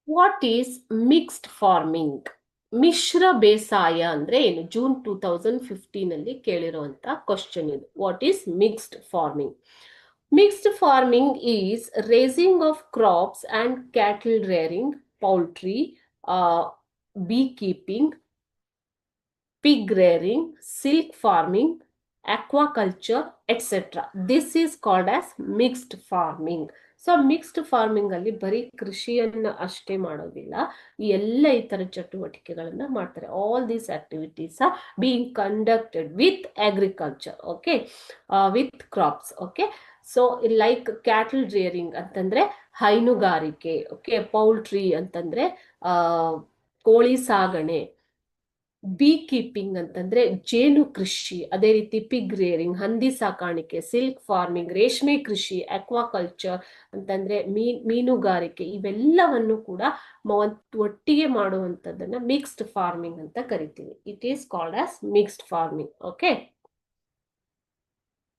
What is mixed farming? ಮಿಶ್ರ ಬೇಸಾಯ ಅಂದ್ರೆ ಏನು? ಜೂನ್ 2015 ಅಲ್ಲಿ ಕೇಳಿರುವಂತ ಕ್ವಶನ್ ಇದು. What is mixed farming? Mixed farming is raising of crops and cattle rearing, poultry, bee keeping, pig rearing, silk farming, aquaculture, etc. This is called as mixed farming. So mixed farming ಅಲ್ಲಿ ಬರೀ ಕೃಷಿಯನ್ನ ಅಷ್ಟೇ ಮಾಡೋದಿಲ್ಲ, ಈ ಎಲ್ಲ ಇತರ ಚಟುವಟಿಕೆಗಳನ್ನ ಮಾಡ್ತಾರೆ. All these activities are being conducted with agriculture, okay, with crops, okay. So like cattle rearing ಅಂತಂದ್ರೆ ಹೈನುಗಾರಿಕೆ, ಓಕೆ. ಪೌಲ್ಟ್ರಿ ಅಂತಂದ್ರೆ ಕೋಳಿ ಸಾಗಣೆ. ಬೀ ಕೀಪಿಂಗ್ ಅಂತಂದ್ರೆ ಜೇನು ಕೃಷಿ, ಅದೇ ರೀತಿ ಪಿಗ್ ರೇರಿಂಗ್ ಹಂದಿ ಸಾಕಾಣಿಕೆ, ಸಿಲ್ಕ್ ಫಾರ್ಮಿಂಗ್ ರೇಷ್ಮೆ ಕೃಷಿ, ಅಕ್ವಾಕಲ್ಚರ್ ಅಂತಂದ್ರೆ ಮೀನುಗಾರಿಕೆ, ಇವೆಲ್ಲವನ್ನು ಕೂಡ ಒಟ್ಟಿಗೆ ಮಾಡುವಂತದ್ದನ್ನ ಮಿಕ್ಸ್ಡ್ ಫಾರ್ಮಿಂಗ್ ಅಂತ ಕರಿತೀವಿ. It is called as mixed farming, okay.